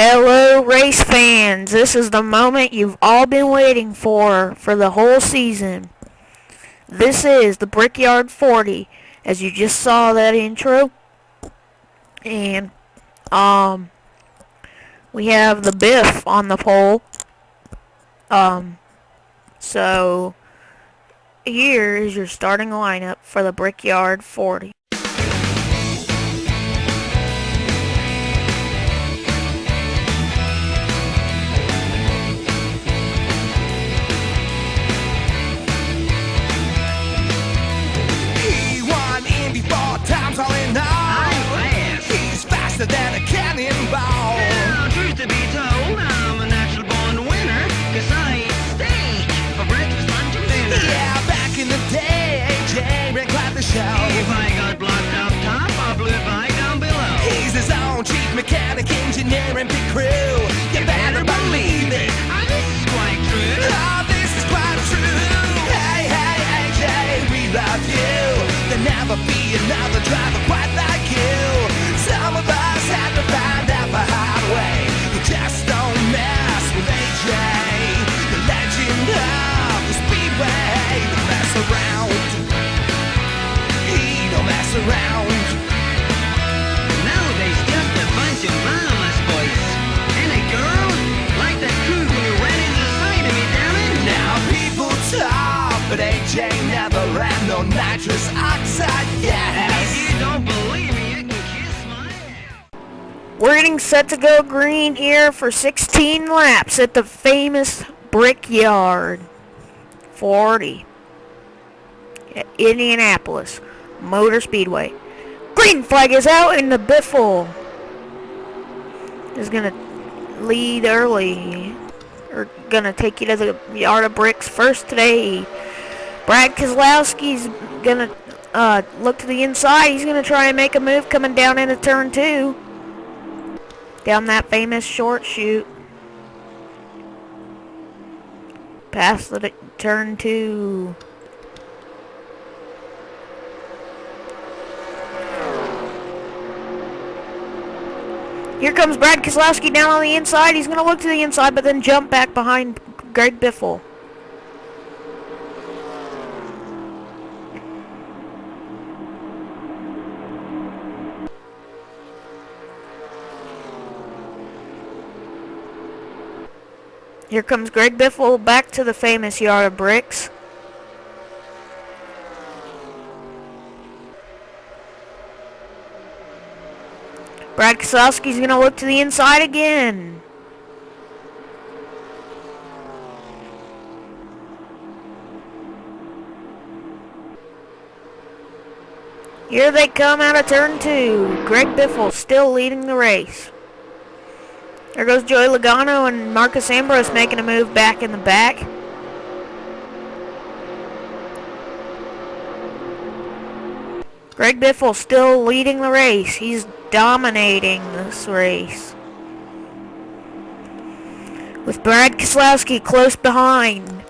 Hello, race fans. This is the moment you've all been waiting for the whole season. This is the Brickyard 40, as you just saw that intro. And, we have the Biff on the pole. So, here is your starting lineup for the Brickyard 40. All in all, he's faster than a cannonball. Now, truth to be told, I'm a natural born winner, 'cause I eat steak for breakfast, lunch, and dinner. Yeah, back in the day, AJ ran quite the show. If I got blocked up top, I blew by down below. He's his own chief mechanic, engineer, and big crew. You better believe it. Oh, this is quite true. Oh, this is quite true. Hey, hey, AJ, we love you. There'll never be another driver quite like you. Some of us had to find out the hard way. You just don't mess with AJ, the legend of the speedway. Don't mess around. He don't mess around. Nowadays, just a bunch of mama's boys. And a girl like that crew who ran into the side of me, damn it. Now people talk, but AJ never ran no nitrous oxide. Yes. If you don't believe me, you can kiss my ass. We're getting set to go green here for 16 laps at the famous Brickyard 40 at Indianapolis Motor Speedway. Green flag is out, and the Biffle is going to lead early. We're going to take you to the yard of bricks first today. Brad Keselowski's going to look to the inside. He's going to try and make a move coming down into turn 2. Down that famous short chute. Past the turn 2. Here comes Brad Keselowski down on the inside. He's going to look to the inside, but then jump back behind Greg Biffle. Here comes Greg Biffle back to the famous yard of bricks. Brad Keselowski's going to look to the inside again. Here they come out of turn 2. Greg Biffle still leading the race. There goes Joey Logano and Marcus Ambrose making a move back in the back. Greg Biffle still leading the race. He's dominating this race, with Brad Keselowski close behind.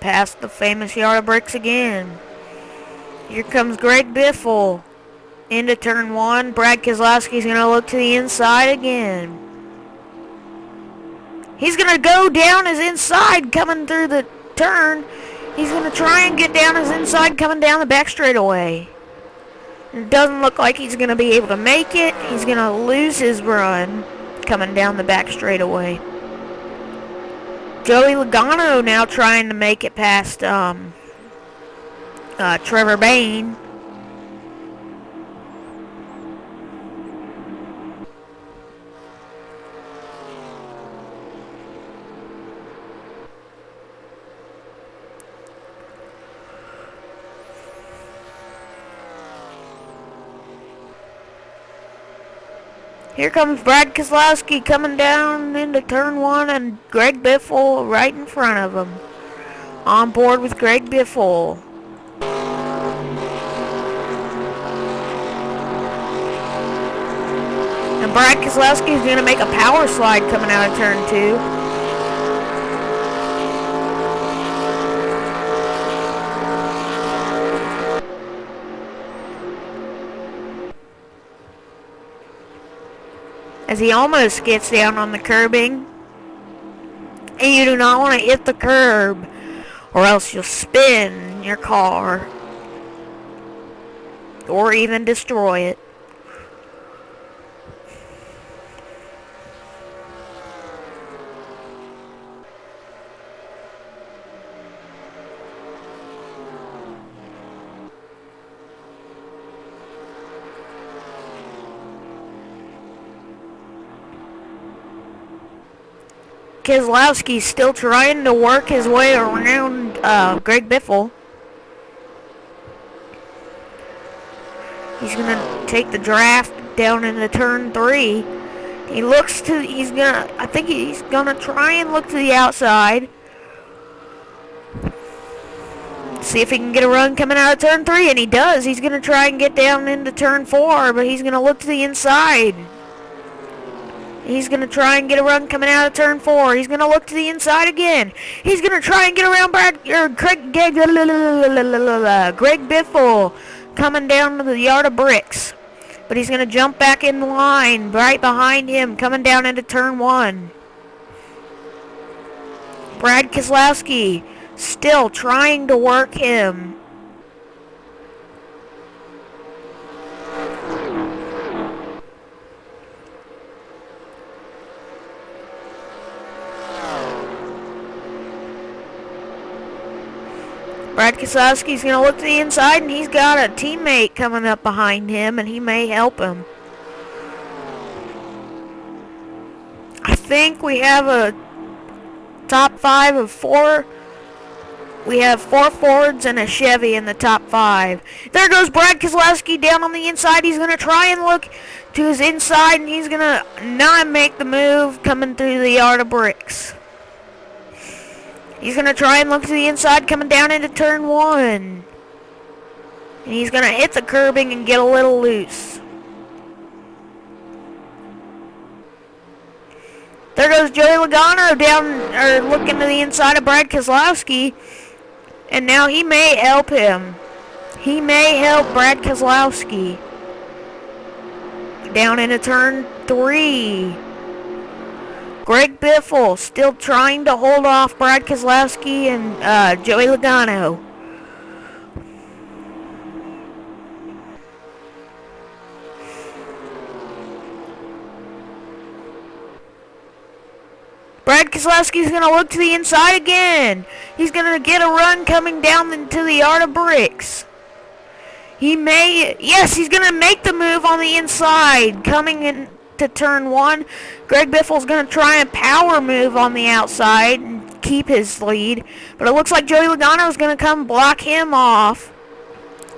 Past the famous yard of bricks again. Here comes Greg Biffle into turn 1. Brad Keselowski's going to look to the inside again. He's going to go down his inside coming through the turn. He's going to try and get down his inside coming down the back straightaway. It doesn't look like he's going to be able to make it. He's going to lose his run coming down the back straightaway. Joey Logano now trying to make it past Trevor Bayne. Here comes Brad Keselowski coming down into turn 1, and Greg Biffle right in front of him. On board with Greg Biffle. And Brad Keselowski is going to make a power slide coming out of turn 2. as he almost gets down on the curbing. And you do not want to hit the curb, or else you'll spin your car, or even destroy it. Keselowski's still trying to work his way around Greg Biffle. He's gonna take the draft down into turn 3. I think he's gonna try and look to the outside. See if he can get a run coming out of turn 3, and he does. He's gonna try and get down into turn 4, but he's gonna look to the inside. He's going to try and get a run coming out of turn 4. He's going to look to the inside again. He's going to try and get around Greg Biffle coming down to the yard of bricks. But he's going to jump back in line right behind him coming down into turn 1. Brad Keselowski still trying to work him. Brad Keselowski's going to look to the inside, and he's got a teammate coming up behind him, and he may help him. I think we have a top 5 of 4. We have 4 Fords and a Chevy in the top 5. There goes Brad Keselowski down on the inside. He's going to try and look to his inside, and he's going to not make the move coming through the yard of bricks. He's going to try and look to the inside coming down into turn 1. And he's going to hit the curbing and get a little loose. There goes Joey Logano looking to the inside of Brad Keselowski. And now he may help him. He may help Brad Keselowski. Down into turn 3. Greg Biffle still trying to hold off Brad Keselowski and Joey Logano. Brad Keselowski's going to look to the inside again. He's going to get a run coming down into the yard of bricks. He's going to make the move on the inside coming in to turn 1. Greg Biffle's going to try and power move on the outside and keep his lead. But it looks like Joey Logano is going to come block him off.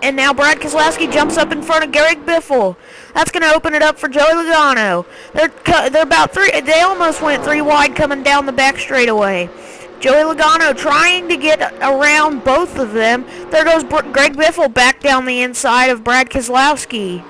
And now Brad Keselowski jumps up in front of Greg Biffle. That's going to open it up for Joey Logano. They're about 3. They almost went 3 wide coming down the back straightaway. Joey Logano trying to get around both of them. There goes Greg Biffle back down the inside of Brad Keselowski.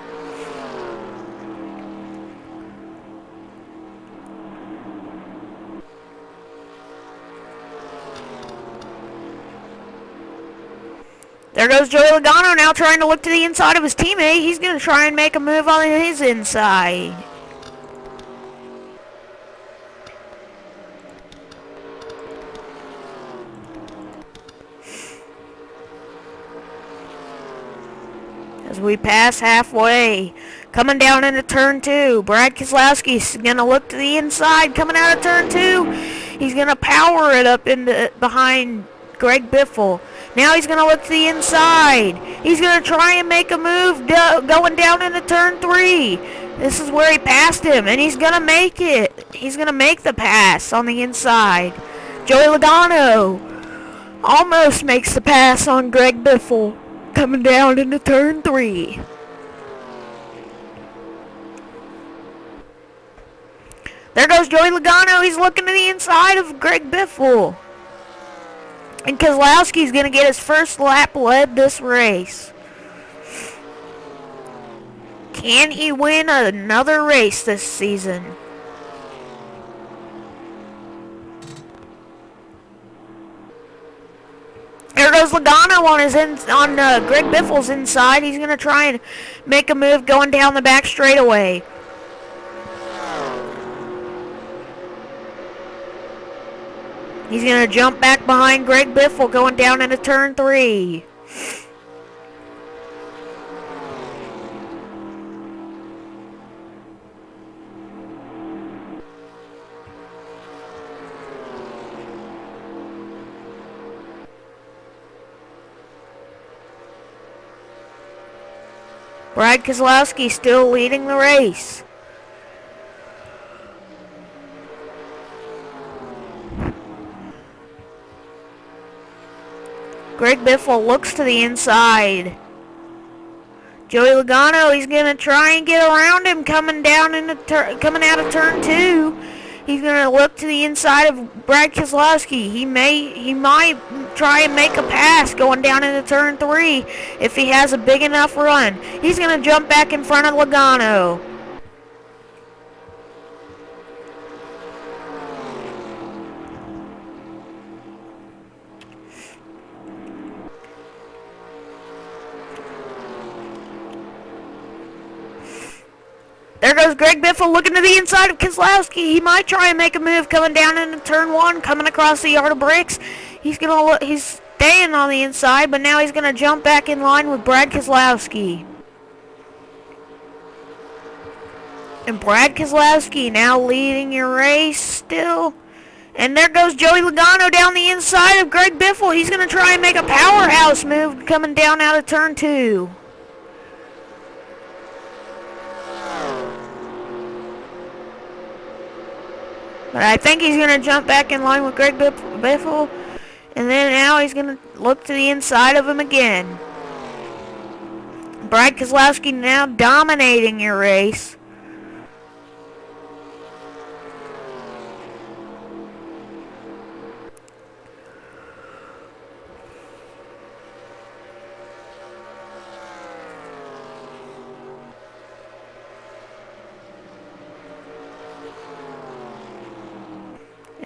There goes Joey Logano now trying to look to the inside of his teammate. He's going to try and make a move on his inside. As we pass halfway, coming down into turn 2, Brad Keselowski's going to look to the inside coming out of turn 2. He's going to power it up into behind Greg Biffle. Now he's going to look to the inside. He's going to try and make a move going down into turn 3. This is where he passed him, and he's going to make it. He's going to make the pass on the inside. Joey Logano almost makes the pass on Greg Biffle coming down into turn 3. There goes Joey Logano. He's looking to the inside of Greg Biffle. And Keselowski's going to get his first lap led this race. Can he win another race this season? There goes Logano on Greg Biffle's inside. He's going to try and make a move going down the back straightaway. He's going to jump back behind Greg Biffle going down into turn 3. Brad Keselowski still leading the race. Greg Biffle looks to the inside. Joey Logano, he's gonna try and get around him coming down into coming out of turn 2. He's gonna look to the inside of Brad Keselowski. He might try and make a pass going down into turn 3 if he has a big enough run. He's gonna jump back in front of Logano. There goes Greg Biffle looking to the inside of Keselowski. He might try and make a move coming down into turn 1, coming across the yard of bricks. He's staying on the inside, but now he's gonna jump back in line with Brad Keselowski. And Brad Keselowski now leading your race still. And there goes Joey Logano down the inside of Greg Biffle. He's gonna try and make a powerhouse move coming down out of turn 2. But I think he's going to jump back in line with Greg Biffle. And then now he's going to look to the inside of him again. Brad Keselowski now dominating your race.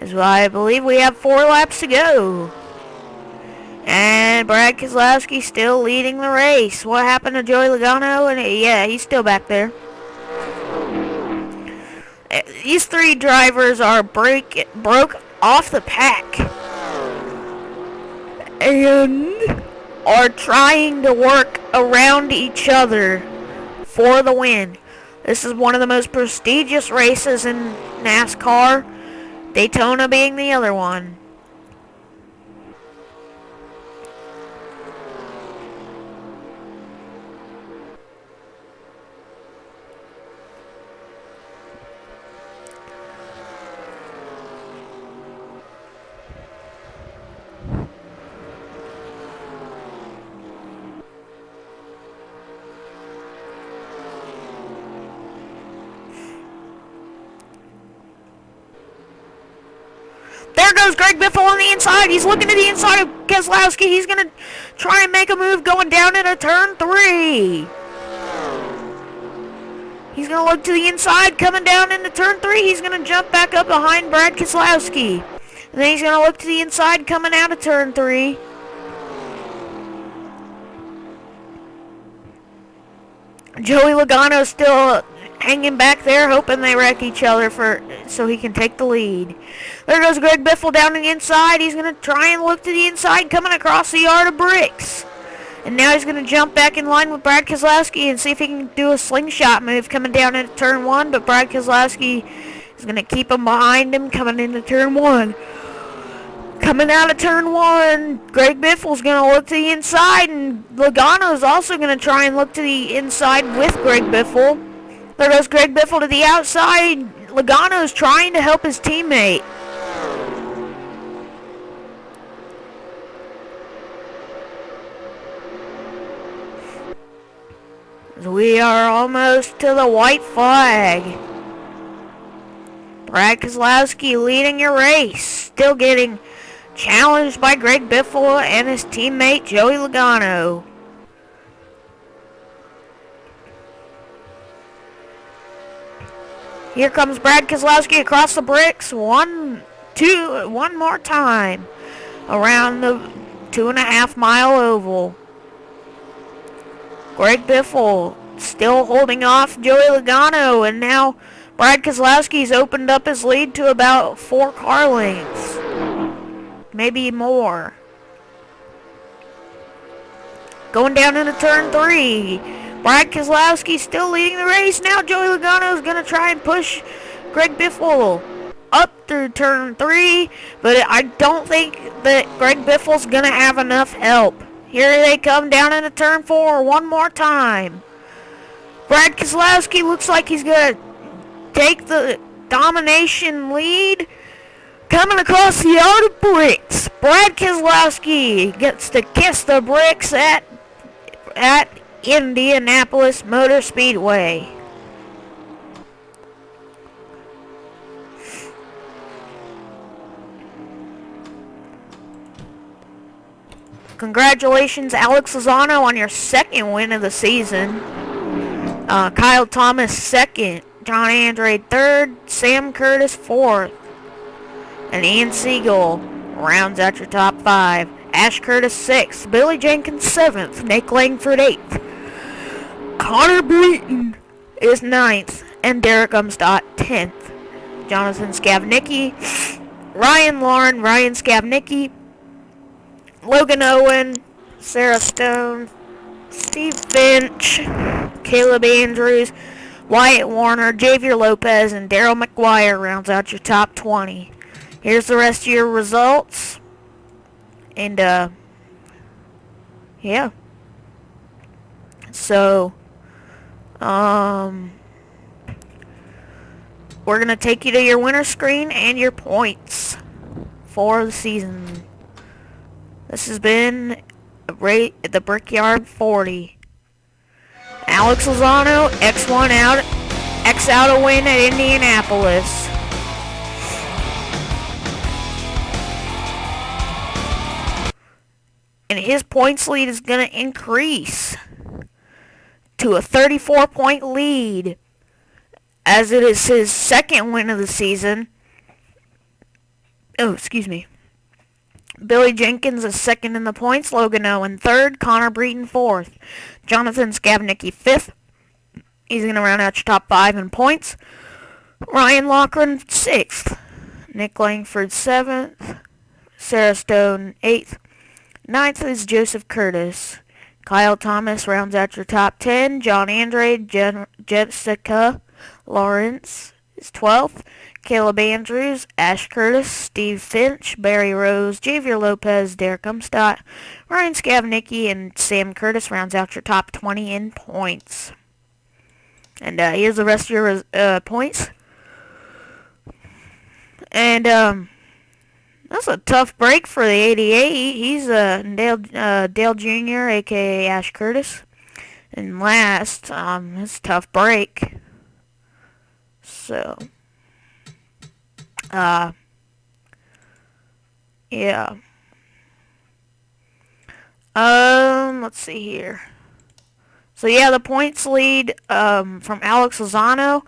Is why I believe we have 4 laps to go. And Brad Keselowski still leading the race. What happened to Joey Logano? And yeah, he's still back there. These 3 drivers are broke off the pack and are trying to work around each other for the win. This is one of the most prestigious races in NASCAR. Daytona being the other one. There goes Greg Biffle on the inside. He's looking to the inside of Keselowski. He's going to try and make a move going down into turn 3. He's going to look to the inside coming down into turn 3. He's going to jump back up behind Brad Keselowski. And then he's going to look to the inside coming out of turn 3. Joey Logano still hanging back there, hoping they wreck each other so he can take the lead. There goes Greg Biffle down the inside. He's going to try and look to the inside, coming across the yard of bricks. And now he's going to jump back in line with Brad Keselowski and see if he can do a slingshot move coming down into turn 1. But Brad Keselowski is going to keep him behind him coming into turn 1. Coming out of turn 1, Greg Biffle's going to look to the inside, and Logano is also going to try and look to the inside with Greg Biffle. There goes Greg Biffle to the outside. Logano is trying to help his teammate. We are almost to the white flag. Brad Keselowski leading your race. Still getting challenged by Greg Biffle and his teammate Joey Logano. Here comes Brad Keselowski across the bricks. One more time. Around the 2.5 mile oval. Greg Biffle still holding off Joey Logano, and now Brad Keselowski's opened up his lead to about 4 car lengths. maybe more. Going down into turn 3. Brad Keselowski still leading the race. Now Joey Logano is going to try and push Greg Biffle up through turn 3. But I don't think that Greg Biffle's going to have enough help. Here they come down into turn 4 one more time. Brad Keselowski looks like he's going to take the domination lead. Coming across the outer bricks, Brad Keselowski gets to kiss the bricks at Indianapolis Motor Speedway. Congratulations, Alex Lozano, on your second win of the season. Kyle Thomas second, John Andrade third, Sam Curtis fourth, and Ian Siegel rounds out your top 5. Ash Curtis 6th, Billy Jenkins 7th, Nick Langford 8th, Connor Breton is 9th, and Derek Umstadt 10th. Jonathan Skavnicki, Ryan Lauren, Ryan Skavnicki, Logan Owen, Sarah Stone, Steve Finch, Caleb Andrews, Wyatt Warner, Javier Lopez, and Daryl McGuire rounds out your top 20. Here's the rest of your results. And, yeah. So, we're going to take you to your winner screen and your points for the season. This has been the Brickyard 40. Alex Lozano, X1 out, X out a win at Indianapolis. And his points lead is going to increase to a 34-point lead, as it is his second win of the season. Oh, excuse me. Billy Jenkins is second in the points, Logan Owen third, Connor Breton fourth, Jonathan Skavnicki fifth. He's going to round out your top 5 in points. Ryan Loughran 6th, Nick Langford 7th, Sarah Stone 8th. 9th is Joseph Curtis. Kyle Thomas rounds out your top 10. John Andrade, Jessica Lawrence is 12th. Caleb Andrews, Ash Curtis, Steve Finch, Barry Rose, Javier Lopez, Derek Umstadt, Ryan Skavnicki, and Sam Curtis rounds out your top 20 in points. And here's the rest of your points. And that's a tough break for the 88. He's Dale Jr., a.k.a. Ash Curtis. And last, it's a tough break. So, yeah. Let's see here. So, yeah, the points lead from Alex Lozano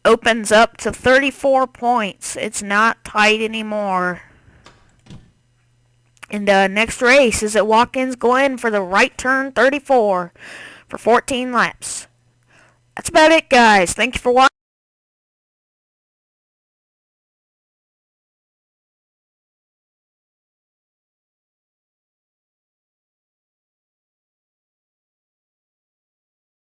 opens up to 34 points. It's not tight anymore. And next race is at Watkins Glen for the right turn 34 for 14 laps. That's about it, guys. Thank you for watching.